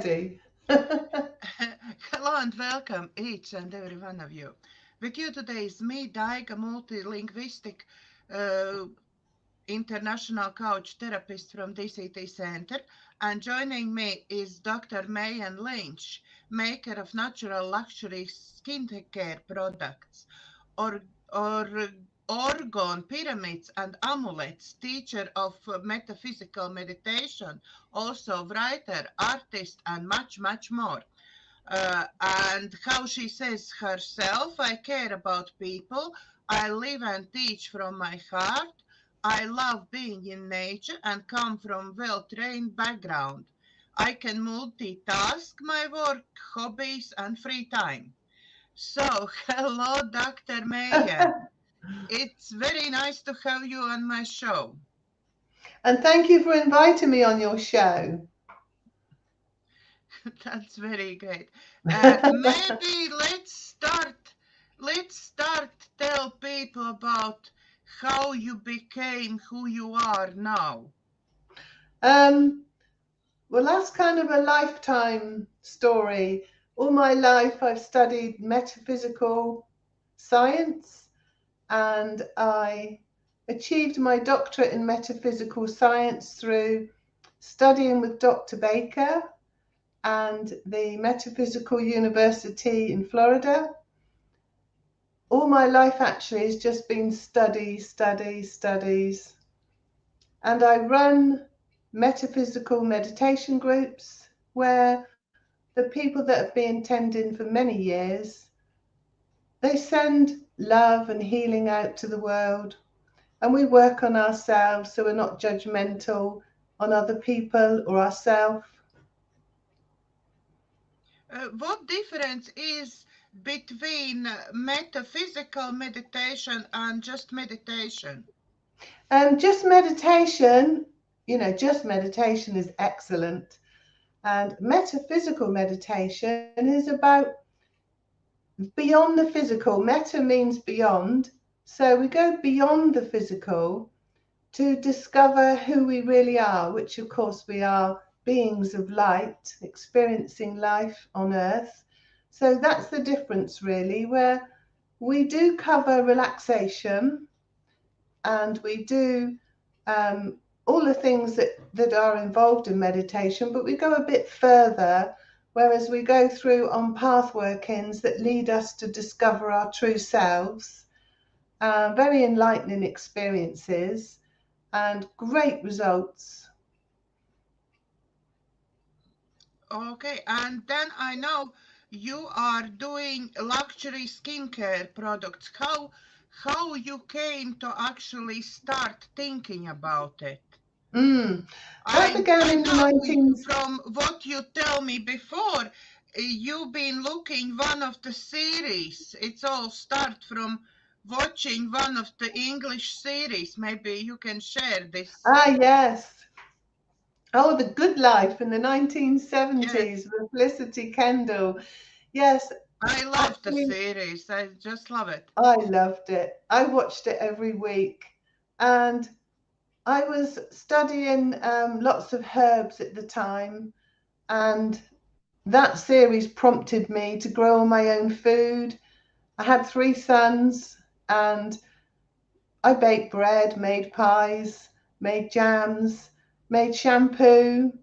already. Hello and welcome, each and every one of you. With you today is me, Daiga, multilinguistic uh, international coach therapist from DCTcentre, and joining me is Dr. Mayan Lynch, maker of natural luxury skincare products, or, or orgone pyramids and amulets, teacher of metaphysical meditation, also writer, artist, and much, much more. And how she says herself, I care about people. I live and teach from my heart. I love being in nature and come from well-trained background. I can multitask my work, hobbies, and free time. So, hello, Dr. Mayan. It's very nice to have you on my show. And thank you for inviting me on your show. That's very great. Maybe let's start tell people about how you became who you are now. um, well, that's kind of a lifetime story. All my life, I've studied metaphysical science, and I achieved my doctorate in metaphysical science through studying with Dr. Baker and the Metaphysical University in Florida. All my life actually has just been studies. And I run metaphysical meditation groups where the people that have been attending for many years, they send love and healing out to the world. And we work on ourselves so we're not judgmental on other people or ourselves. What difference is between metaphysical meditation and just meditation? Just meditation, just meditation is excellent. And metaphysical meditation is about beyond the physical. Meta means beyond. So we go beyond the physical to discover who we really are, which of course we are beings of light, experiencing life on earth. So that's the difference, really, where we do cover relaxation and we do all the things that are involved in meditation, but we go a bit further, whereas we go through on path workings that lead us to discover our true selves, very enlightening experiences and great results. Okay, and then I know you are doing luxury skincare products. How you came to actually start thinking about it? Mm. That began I in the know 19th. from what you tell me before, you've been looking one of the series. It's all start from watching one of the English series. Maybe you can share this. Ah, yes. Oh, The Good Life in the Yes, 1970s with Felicity Kendall. Yes, I love the actually, series. I just love it. I loved it. I watched it every week. And I was studying lots of herbs at the time. And that series prompted me to grow all my own food. I had three sons, and I baked bread, made pies, made jams, made shampoo,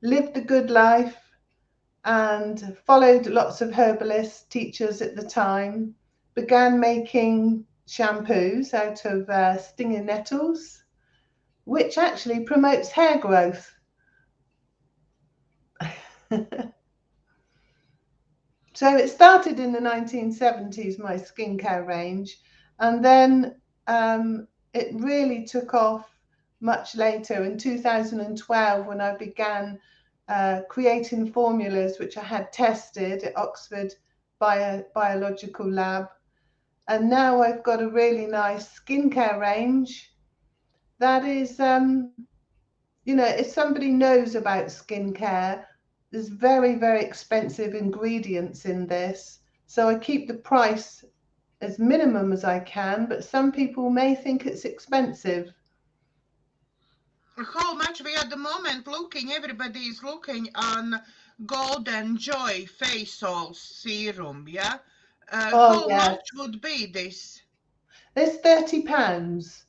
lived the good life, and followed lots of herbalist teachers at the time. Began making shampoos out of stinging nettles, which actually promotes hair growth. So it started in the 1970s, my skincare range, and then it really took off much later in 2012 when I began creating formulas which I had tested at Oxford Biological Lab. And now I've got a really nice skincare range that is, if somebody knows about skincare, there's very expensive ingredients in this. So I keep the price as minimum as I can, but some people may think it's expensive. How much we at the moment looking, everybody is looking on Golden Joy Face Oil Serum, yeah? Oh How yes, much would be this? it's £30,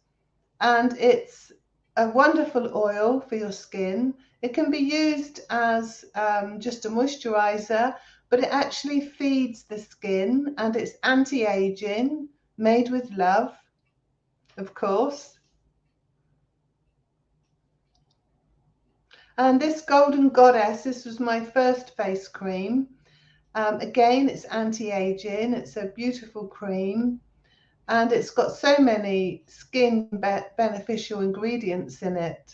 and it's a wonderful oil for your skin. It can be used as just a moisturizer, but it actually feeds the skin, and it's anti-aging, made with love, of course. And this Golden Goddess, this was my first face cream. Again, it's anti-aging. It's a beautiful cream, and it's got so many skin beneficial ingredients in it.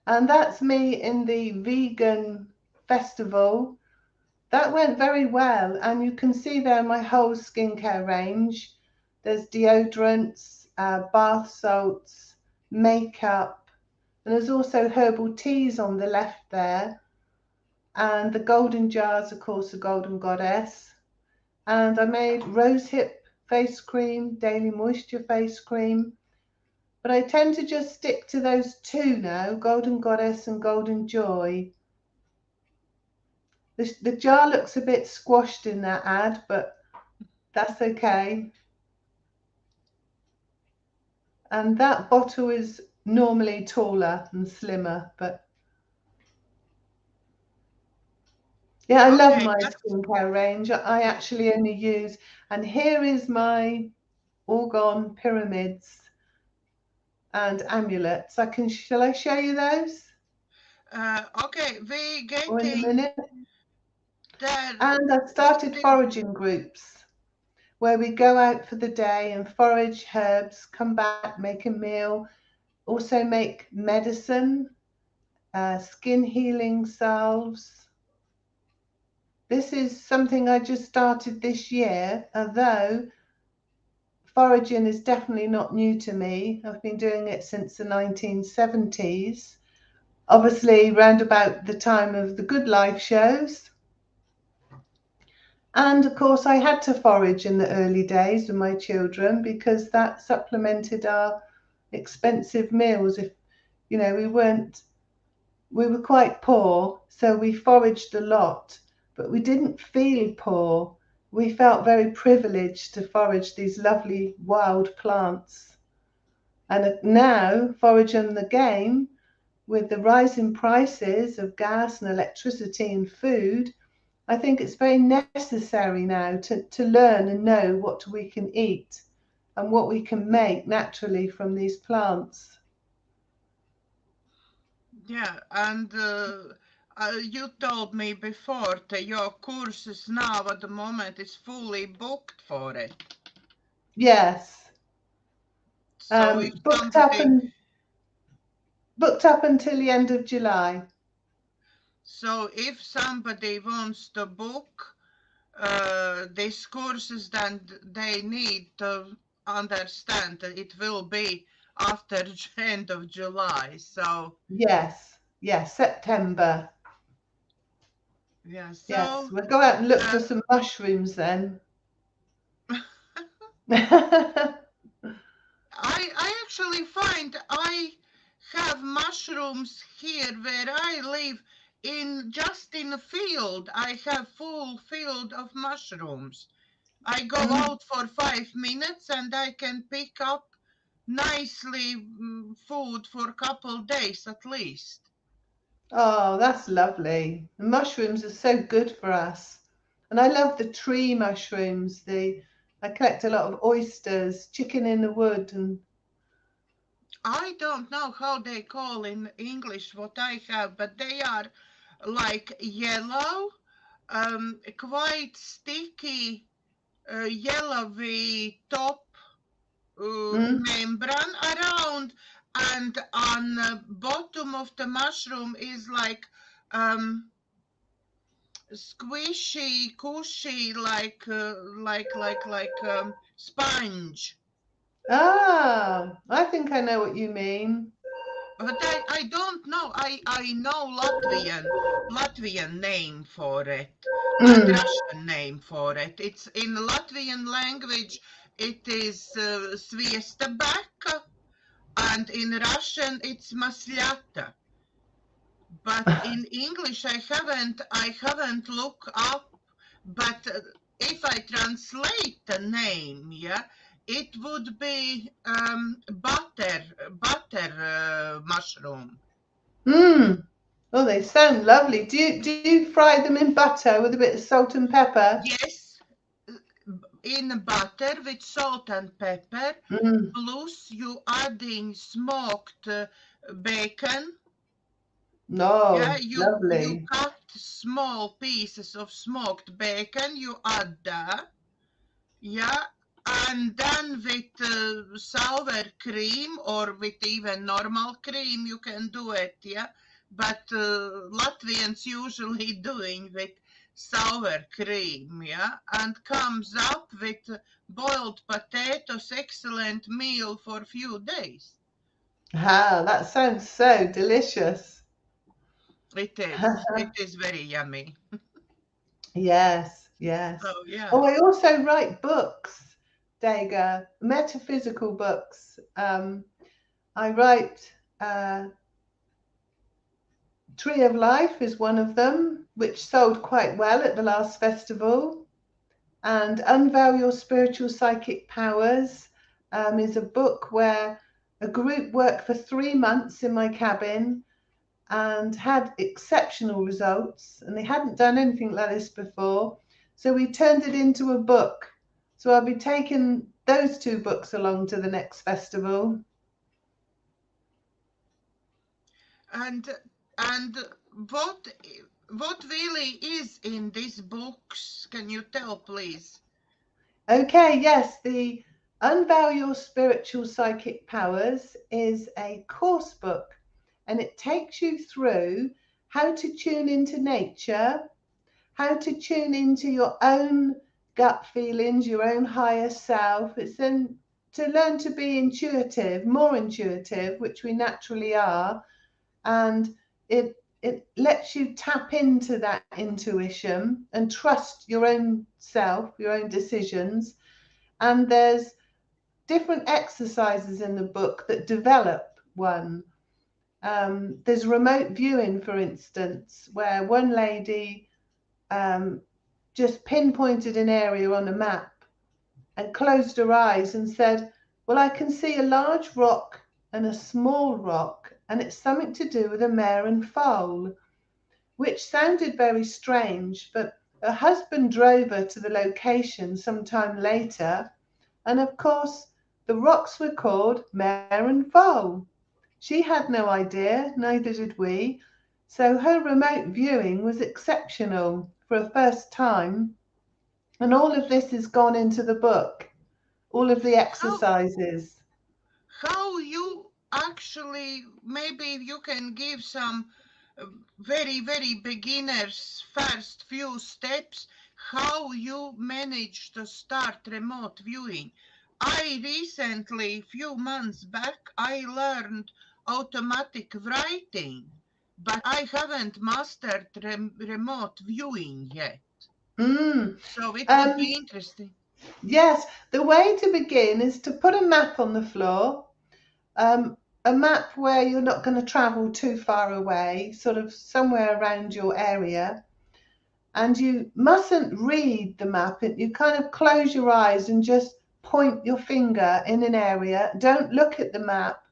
And that's me in the vegan festival. That went very well, and you can see there my whole skincare range. There's deodorants, bath salts, makeup, and there's also herbal teas on the left there. And the golden jars, of course, the Golden Goddess. And I made rosehip face cream, daily moisture face cream. But I tend to just stick to those two now, Golden Goddess and Golden Joy. The jar looks a bit squashed in that ad, but that's okay. And that bottle is normally taller and slimmer, but yeah, I love Okay, my that's skincare range. I actually only use, and here is my orgone pyramids and amulets. Shall I show you those? okay. We Or in a getting minute. there And I've started still. foraging groups where we go out for the day and forage herbs, come back, make a meal, also make medicine, skin healing salves. This is something I just started this year, although foraging is definitely not new to me. I've been doing it since the 1970s, obviously round about the time of the Good Life shows. And of course, I had to forage in the early days with my children because that supplemented our expensive meals. If we were quite poor, so we foraged a lot, but we didn't feel poor. We felt very privileged to forage these lovely wild plants. And now, foraging the game with the rising prices of gas and electricity and food, I think it's very necessary now to learn and know what we can eat and what we can make naturally from these plants. Yeah, and you told me before that your courses now at the moment is fully booked for it. Yes, So if booked up somebody, and booked up until the end of July. so if somebody wants to book these courses, then they need to understand that it will be after end of July. So Yes, yes, September. yeah, Yes, so we'll go out and look for uh, some mushrooms then. I actually find I have mushrooms here where I live just in a field. I have full field of mushrooms. I go out for 5 minutes and I can pick up nicely food for a couple days at least. Oh, that's lovely. The mushrooms are so good for us. And I love the tree mushrooms. I collect a lot of oysters, chicken in the wood, and I don't know how they call in English what I have, but they are like yellow, quite sticky, yellowy top mm, membrane around, and on the bottom of the mushroom is like squishy, cushy, like sponge. I think I know what you mean. But I don't know. I know Latvian name for it and Mm. Russian name for it. It's in Latvian language. It is sviestabeka, and in Russian it's maslyata. but in English I haven't looked up. But if I translate the name, yeah, it would be butter mushroom. Mm. Oh, they sound lovely. Do you fry them in butter with a bit of salt and pepper? Yes, in butter with salt and pepper. Mm. Plus, you adding smoked bacon. Yeah, No, you lovely. cut small pieces of smoked bacon. You add that. Yeah, and then with sour cream or with even normal cream, you can do it. Yeah, but Latvians usually doing with sour cream. Yeah, and comes up with boiled potatoes. Excellent meal for few days. Ah, that sounds so delicious. It is very yummy. Yes, yes. So yeah. Oh, I also write books, Daiga, metaphysical books. I write Tree of Life is one of them, which sold quite well at the last festival. And Unveil Your Spiritual Psychic Powers is a book where a group worked for 3 months in my cabin and had exceptional results. And they hadn't done anything like this before. So we turned it into a book. So I'll be taking those two books along to the next festival. And and what what really is in these books? Can you tell, please? Okay, yes, the Unveil Your Spiritual Psychic Powers is a course book and it takes you through how to tune into nature, how to tune into your own gut feelings, your own higher self. It's then to learn to be intuitive, more intuitive, which we naturally are, and it lets you tap into that intuition and trust your own self, your own decisions. And there's different exercises in the book that develop one. There's remote viewing, for instance, where one lady just pinpointed an area on a map and closed her eyes and said, well, I can see a large rock and a small rock, and it's something to do with a mare and foal, which sounded very strange, but her husband drove her to the location some time later, and of course, the rocks were called mare and foal. She had no idea, neither did we, so her remote viewing was exceptional for a first time. And all of this has gone into the book, all of the How exercises. you actually, maybe you can give some very beginners first few steps how you manage to start remote viewing. I recently, few months back, I learned automatic writing, but I haven't mastered remote viewing yet. Mm. So it would Um, be interesting. yes, the way to begin is to put a map on the floor, um, a map where you're not going to travel too far away, sort of somewhere around your area. And you mustn't read the map. You kind of close your eyes and just point your finger in an area. Don't look at the map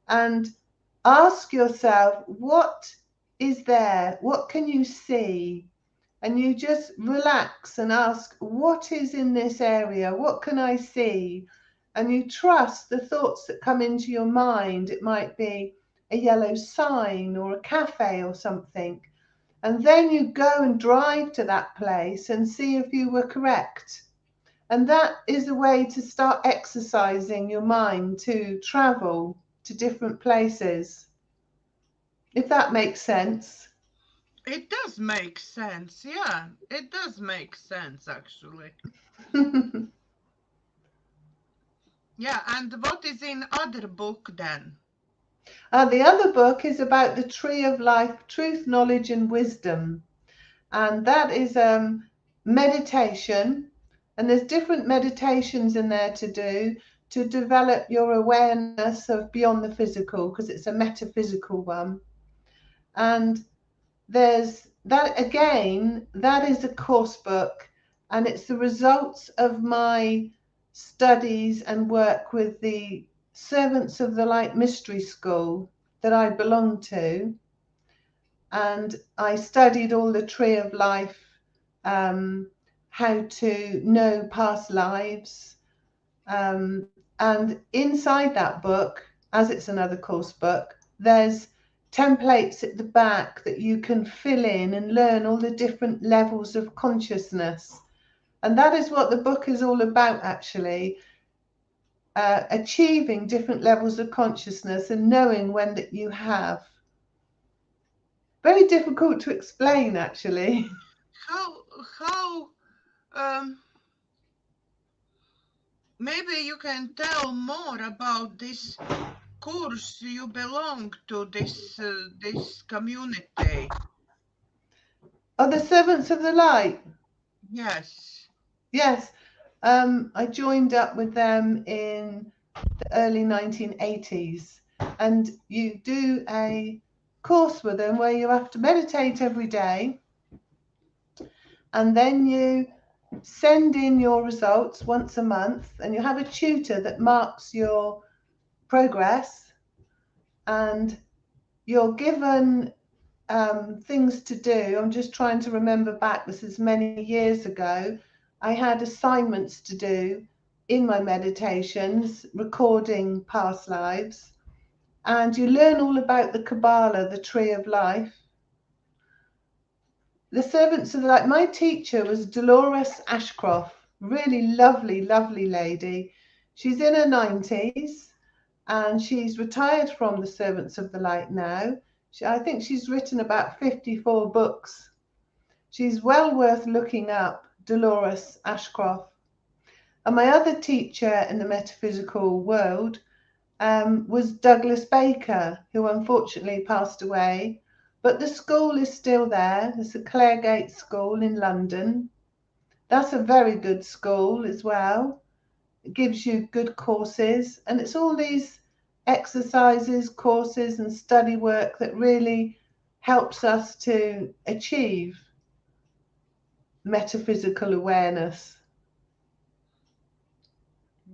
and ask yourself, what is there? What can you see? And you just relax and ask, what is in this area? What can I see? And you trust the thoughts that come into your mind. It might be a yellow sign or a cafe or something. And then you go and drive to that place and see if you were correct. And that is a way to start exercising your mind to travel to different places, if that makes sense. It does make sense. Yeah, it does make sense actually. Yeah, and what is in other book then? The other book is about the tree of life, truth, knowledge, and wisdom. And that is meditation. And there's different meditations in there to do to develop your awareness of beyond the physical, because it's a metaphysical one. And there's that again, that is a course book, and it's the results of my studies and work with the Servants of the Light Mystery School that I belong to. And I studied all the Tree of Life, how to know past lives. And inside that book, as it's another course book, there's templates at the back that you can fill in and learn all the different levels of consciousness. And that is what the book is all about, actually. Achieving different levels of consciousness and knowing when that you have. Very difficult to explain, actually. How maybe you can tell more about this course. You belong to this community. Oh, the Servants of the Light. Yes. Yes. I joined up with them in the early 1980s, and you do a course with them where you have to meditate every day, and then you send in your results once a month, and you have a tutor that marks your progress, and you're given things to do. I'm just trying to remember back, this is many years ago. I had assignments to do in my meditations, recording past lives, and you learn all about the Kabbalah, the Tree of Life. The Servants of the Light, my teacher was Dolores Ashcroft, really lovely, lovely lady. She's in her 90s and she's retired from the Servants of the Light now. I think she's written about 54 books. She's well worth looking up, Dolores Ashcroft. And my other teacher in the metaphysical world was Douglas Baker, who unfortunately passed away. But the school is still there. It's the Claregate School in London. That's a very good school as well. It gives you good courses, and it's all these exercises, courses, and study work that really helps us to achieve metaphysical awareness.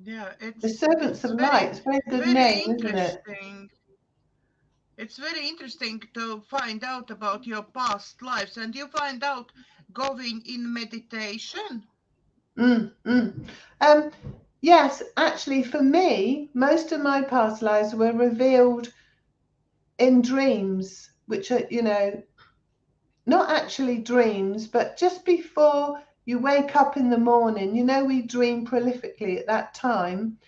Yeah, The Servants it's of Light, it's a very good very name, isn't it? interesting. It's very interesting to find out about your past lives, and you find out going in meditation. Mm, mm. Yes, actually, for me, most of my past lives were revealed in dreams, which are, not actually dreams, but just before you wake up in the morning. We dream prolifically at that time.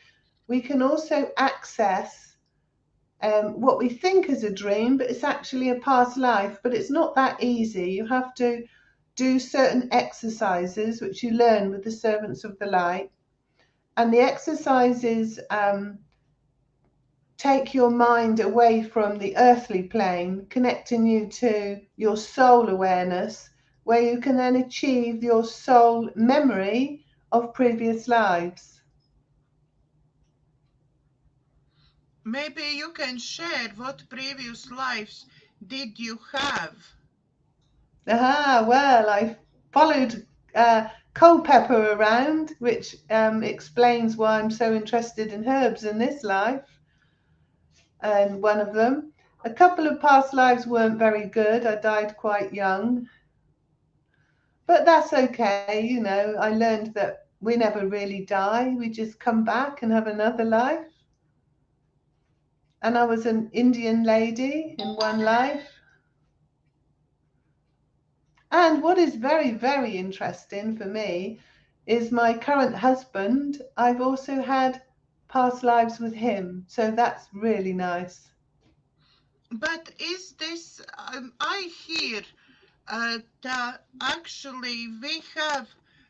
We can also access what we think is a dream, but it's actually a past life. But it's not that easy. You have to do certain exercises, which you learn with the Servants of the Light. And the exercises take your mind away from the earthly plane, connecting you to your soul awareness, where you can then achieve your soul memory of previous lives. Maybe you can share what previous lives did you have? Well, I followed Culpeper around, which explains why I'm so interested in herbs in this life. And one of them. A couple of past lives weren't very good. I died quite young. But that's okay. I learned that we never really die. We just come back and have another life. And I was an Indian lady in one life. And what is very, very interesting for me is my current husband. I've also had past lives with him. So that's really nice. But is this, I hear that actually we have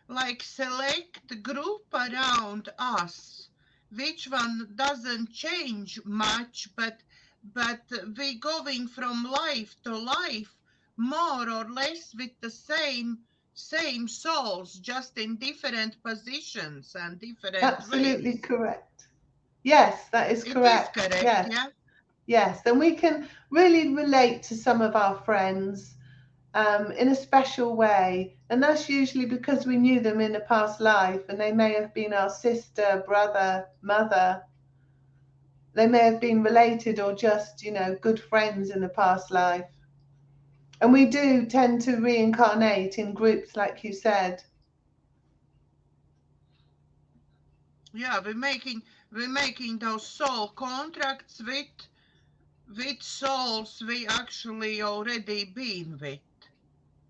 like select group around us, which one doesn't change much, but we going from life to life more or less with the same souls, just in different positions and different Absolutely ways. correct. Yes, that is It is correct. correct, Yes. yeah? Yes, and we can really relate to some of our friends in a special way. And that's usually because we knew them in a past life, and they may have been our sister, brother, mother. They may have been related or just, good friends in the past life. And we do tend to reincarnate in groups, like you said. Yeah, we're making those soul contracts with souls we actually already been with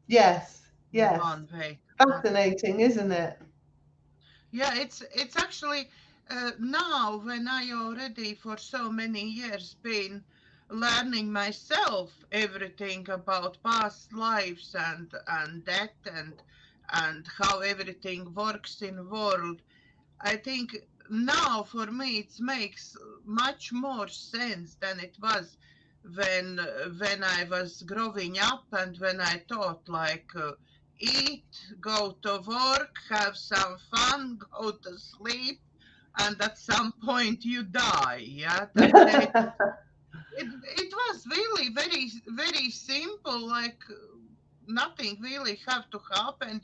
Yes, in yes. one way. Fascinating, isn't it? Yeah, it's actually now when I already for so many years been learning myself everything about past lives and death and how everything works in world. I think now for me it makes much more sense than it was when I was growing up and when I thought like eat, go to work, have some fun, go to sleep, and at some point you die. Yeah, that's it. It was really very simple. Like nothing really have to happen.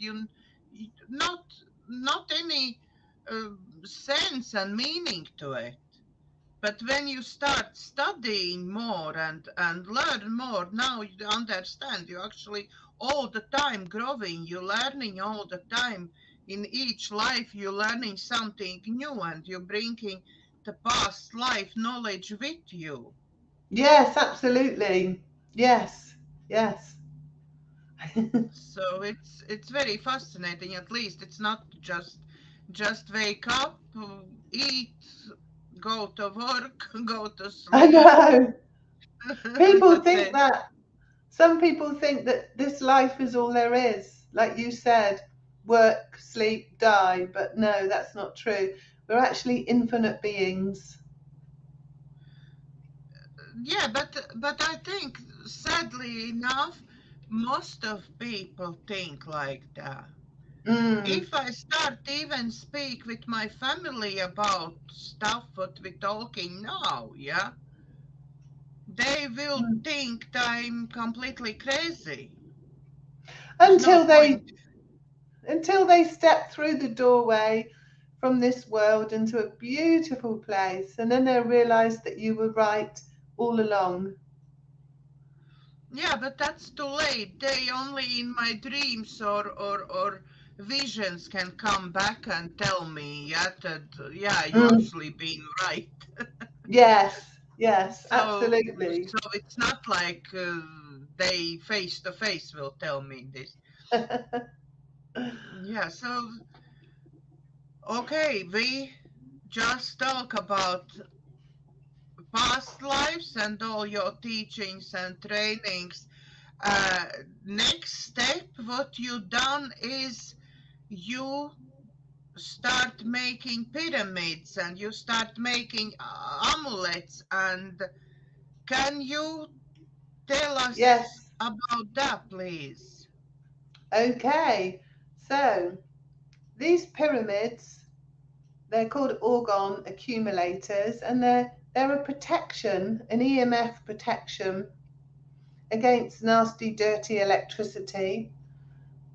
Not not any uh, sense and meaning to it. But when you start studying more and learn more, now you understand. You actually all the time growing. You learning all the time. In each life, you learning something new, and you bringing the past life knowledge with you. Yes, absolutely. Yes, yes. So it's very fascinating. At least it's not just wake up, eat, go to work, go to I sleep. know. People That's think it. that. Some people think that this life is all there is. Like you said, work, sleep, die. But no, that's not true. We're actually infinite beings. Yeah, but I think sadly enough, most of people think like that. Mm, If I start even speak with my family about stuff what we're talking now, yeah, they will mm. think that I'm completely crazy. There's no Until they point. until they step through the doorway from this world into a beautiful place, and then they'll realize that you were right all along. Yeah, but that's too late. They only in my dreams or visions can come back and tell me, yeah, that yeah, you Mm, actually been right. yes, yes, So absolutely. so it's not like they face to face will tell me this. Yeah, so okay, we just talk about past lives and all your teachings and trainings. Uh, Next step, what you done is you start making pyramids and you start making amulets. And can you tell us Yes. about that, please? Okay. So these pyramids, they're called orgone accumulators, and they're a protection, an EMF protection against nasty, dirty electricity.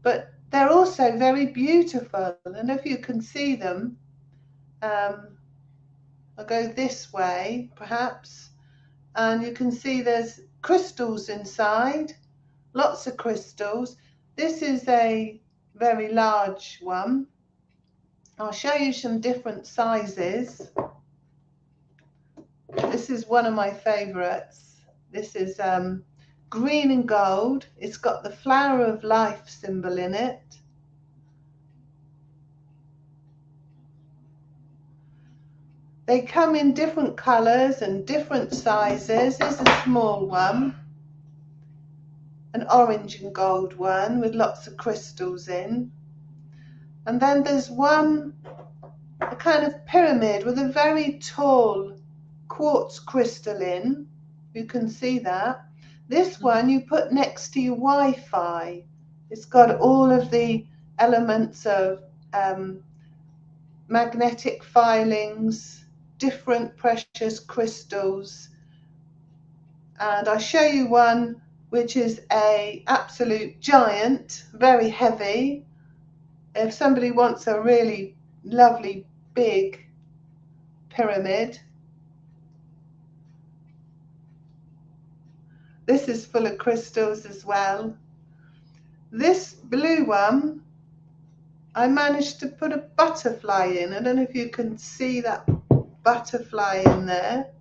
But they're also very beautiful, and if you can see them, um, I'll go this way perhaps, and you can see there's crystals inside, lots of crystals. This is a very large one. I'll show you some different sizes. This is one of my favorites. This is green and gold. It's got the flower of life symbol in it. They come in different colors and different sizes. This is a small one, an orange and gold one with lots of crystals in. And then there's one, a kind of pyramid with a very tall quartz crystal in. You can see that. This one Mhm. you put next to your Wi-Fi. It's got all of the elements of magnetic filings, different precious crystals, And I'll show you one which is a absolute giant, very heavy. If somebody wants a really lovely big pyramid, this is full of crystals as well. This blue one, I managed to put a butterfly in. I don't know if you can see that butterfly in there.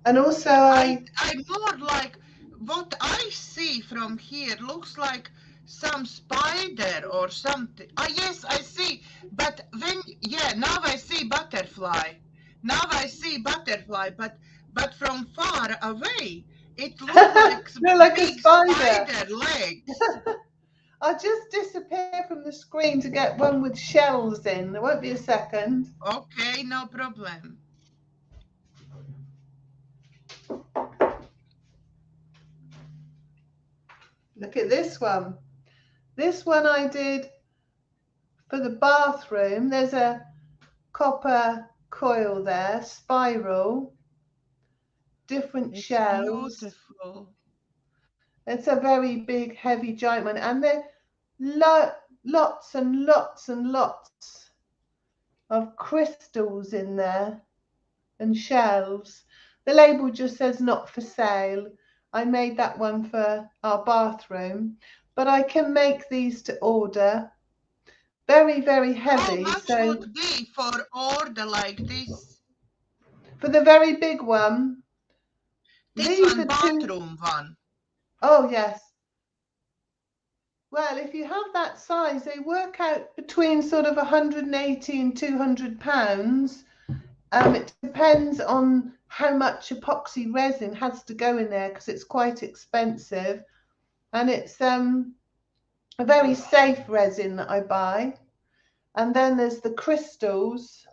And also I'm more like, what I see from here looks like some spider or something. Yes, I see. But now I see butterfly. Now I see butterfly, but from far away, it looks like like big a spider legs. I'll just disappear from the screen to get one with shells in. There won't be a second. Okay, no problem. Look at this one. This one I did for the bathroom. There's a copper coil there, spiral, different It's shells. beautiful. It's a very big, heavy giant one. And there are lots and lots and lots of crystals in there and shells. The label just says not for sale. I made that one for our bathroom, but I can make these to order. Very, very heavy. How much So would be for order like this? for the very big one, This these one, are bathroom one. Oh, yes. Well, if you have that size, they work out between sort of 180 and 200 pounds. It depends on how much epoxy resin has to go in there because it's quite expensive. And it's a very safe resin that I buy. And then there's the crystals.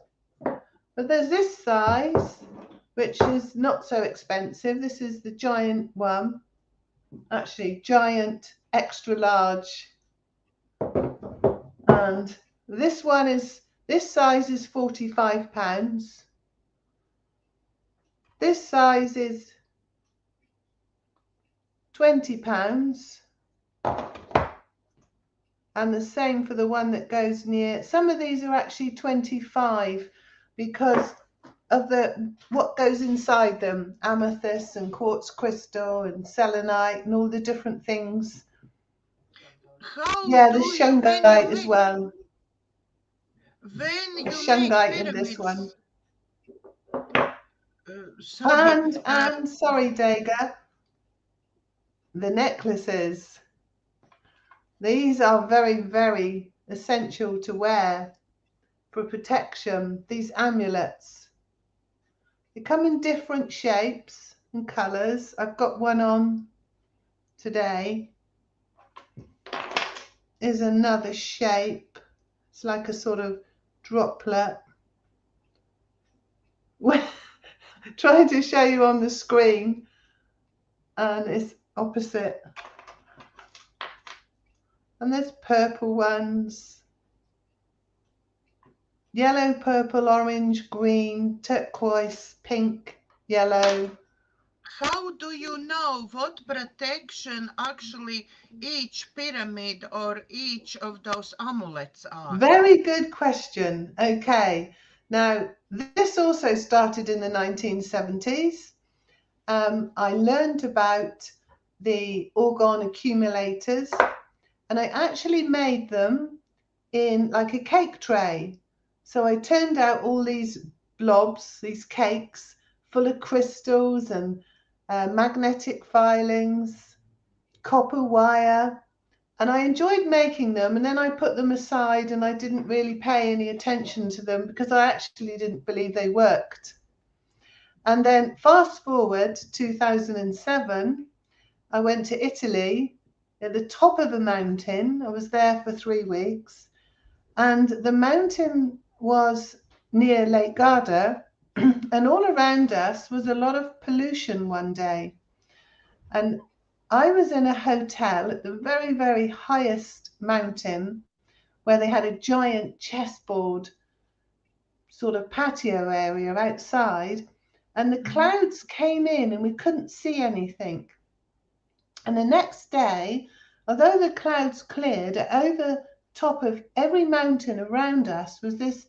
But there's this size, which is not so expensive. This is the giant one. Actually, giant, extra large. And this size is £45. This size is £20. And the same for the one that goes near. Some of these are actually 25 because of what goes inside them, amethyst and quartz crystal and selenite and all the different things. The shungite as well. When you shungite make in this one. Sorry. And sorry, Daiga, the necklaces. These are very, very essential to wear for protection. These amulets. They come in different shapes and colours. I've got one on today. Is another shape. It's like a sort of droplet. Trying to show you on the screen, and it's opposite. And there's purple ones. Yellow, purple, orange, green, turquoise, pink, yellow. How do you know what protection actually each pyramid or each of those amulets are? Very good question. Okay. Now, this also started in the 1970s. I learned about the orgone accumulators, and I actually made them in like a cake tray. So I turned out all these blobs, these cakes full of crystals and magnetic filings, copper wire, and I enjoyed making them. And then I put them aside and I didn't really pay any attention to them because I actually didn't believe they worked. And then fast forward to 2007, I went to Italy at the top of a mountain. I was there for 3 weeks, and the mountain was near Lake Garda, and all around us was a lot of pollution one day. And I was in a hotel at the very, very highest mountain where they had a giant chessboard sort of patio area outside. and the clouds came in and we couldn't see anything. And the next day, although the clouds cleared, over top of every mountain around us was this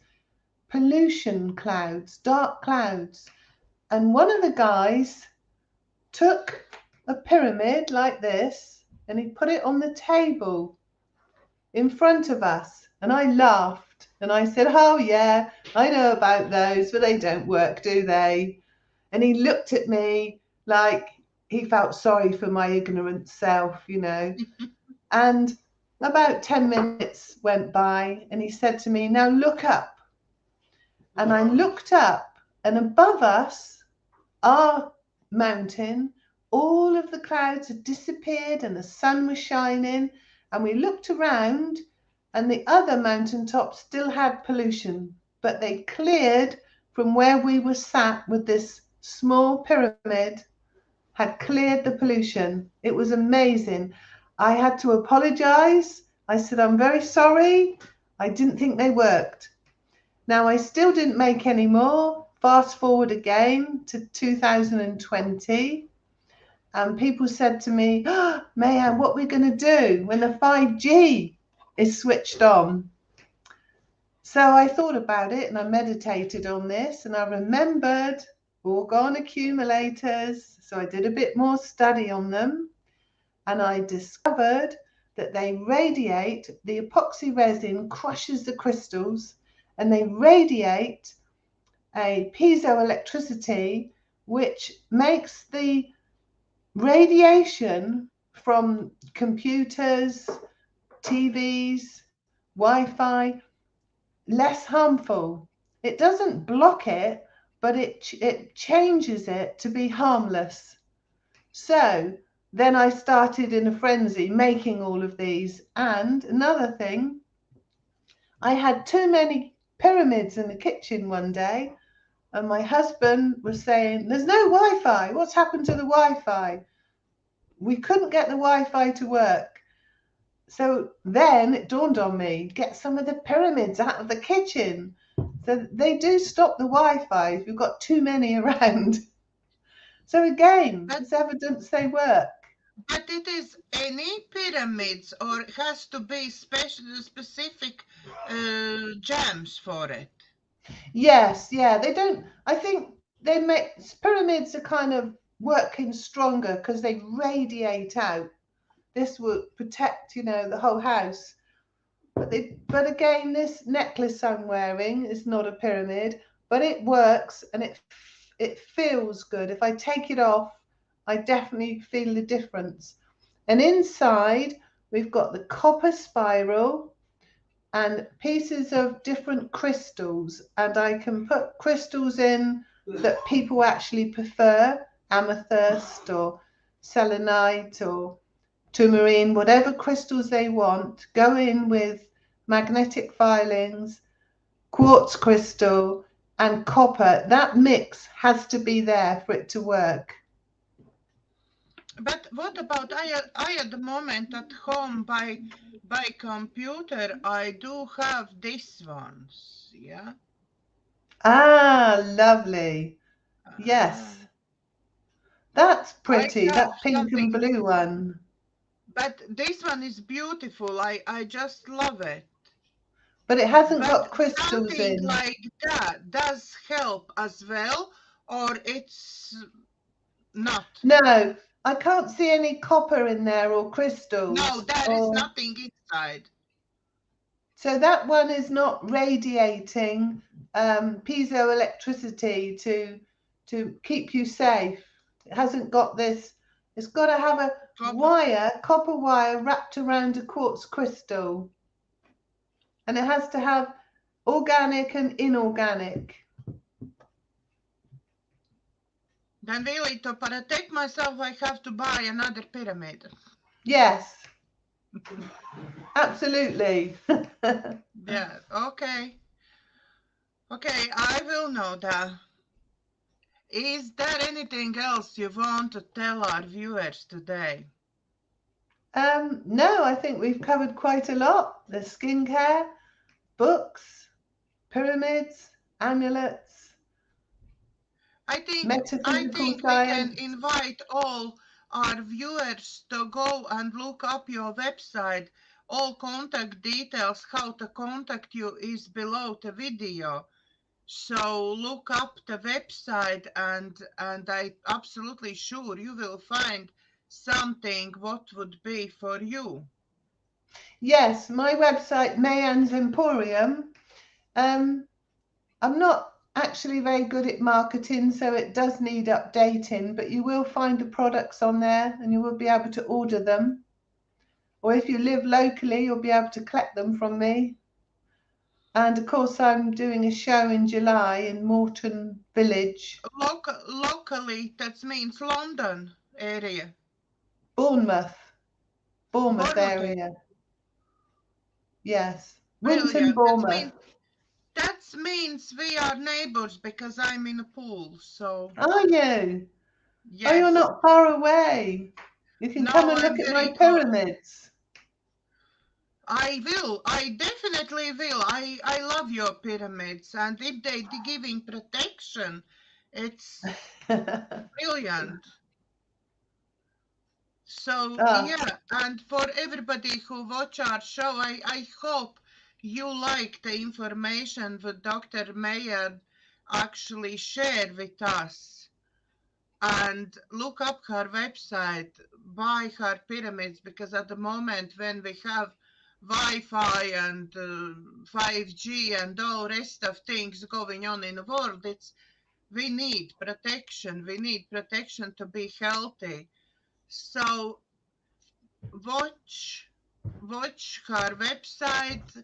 pollution clouds, dark clouds. And one of the guys took a pyramid like this and he put it on the table in front of us. And I laughed and I said, oh yeah, I know about those, but they don't work, do they? And he looked at me like he felt sorry for my ignorant self, you know. And about 10 minutes went by and he said to me, now look up. And I looked up, and above us, our mountain, all of the clouds had disappeared and the sun was shining. And we looked around and the other mountaintops still had pollution, but they cleared from where we were sat with this small pyramid, had cleared the pollution. It was amazing. I had to apologize. I said, I'm very sorry. I didn't think they worked. Now, I still didn't make any more. Fast forward again to 2020. And people said to me, oh, Mayan, what are we going to do when the 5G is switched on? So I thought about it and I meditated on this and I remembered orgone accumulators. So I did a bit more study on them and I discovered that they radiate, the epoxy resin crushes the crystals and they radiate a piezoelectricity which makes the radiation from computers, TVs, Wi-Fi less harmful. It doesn't block it, but it changes it to be harmless. So then I started in a frenzy making all of these. And another thing, I had too many pyramids in the kitchen one day and my husband was saying, there's no Wi-Fi. What's happened to the Wi-Fi? We couldn't get the Wi-Fi to work. So then it dawned on me, get some of the pyramids out of the kitchen. So they do stop the Wi-Fi if you've got too many around. So again, it's evidence they work. But it is any pyramids or it has to be specific gems for it? Yes, yeah, they don't, I think they make, pyramids are kind of working stronger because they radiate out. This will protect, you know, the whole house. But again, this necklace I'm wearing is not a pyramid, but it works and it feels good. If I take it off, I definitely feel the difference. And inside, we've got the copper spiral and pieces of different crystals. And I can put crystals in that people actually prefer, amethyst or selenite or tourmaline, whatever crystals they want, go in with magnetic filings, quartz crystal and copper. That mix has to be there for it to work. But what about I at the moment at home by computer I do have these ones, yeah. Ah, lovely. Yes. That's pretty. That pink and blue one. But this one is beautiful. I just love it. But it hasn't got crystals something in. Like that does help as well, or it's not? No, I can't see any copper in there or crystals. No, there is nothing inside. So that one is not radiating piezoelectricity to keep you safe. It hasn't got this. It's got to have a copper wire wrapped around a quartz crystal. And it has to have organic and inorganic. Then really, to protect myself, I have to buy another pyramid. Yes. Absolutely. Yeah, okay. Okay, I will know that. Is there anything else you want to tell our viewers today? No, I think we've covered quite a lot. The skincare, books, pyramids, amulets. I think metaphysical we can science. invite all our viewers to go and look up your website. All contact details, how to contact you, is below the video. So look up the website, and I absolutely sure you will find something what would be for you. Yes, my website, Mayansemporium. I'm not actually very good at marketing, so it does need updating, but you will find the products on there and you will be able to order them. Or if you live locally, you'll be able to collect them from me. And of course, I'm doing a show in July in Morton Village, Locally, that means London area. Bournemouth Bournemouth. area. Yes, Winton, Brilliant. Bournemouth. That means we are neighbors because I'm in a pool. So Are you? Oh, you're yes. not far away. You can No, come and I'm look at very my close. pyramids. I will. I definitely will. I love your pyramids, and if they giving protection, it's brilliant. So Ah, yeah, and for everybody who watch our show, I hope you like the information that Dr. Mayer actually shared with us. And look up her website, buy her pyramids, because at the moment when we have Wi-Fi and 5G and all rest of things going on in the world, we need protection. We need protection to be healthy. So watch her website,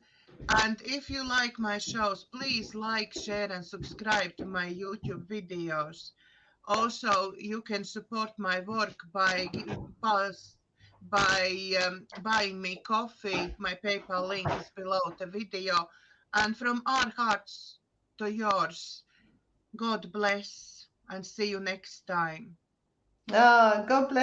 and if you like my shows, please like, share, and subscribe to my YouTube videos. Also, you can support my work by buying me coffee. My PayPal link is below the video. And from our hearts to yours, God bless, and see you next time. God bless.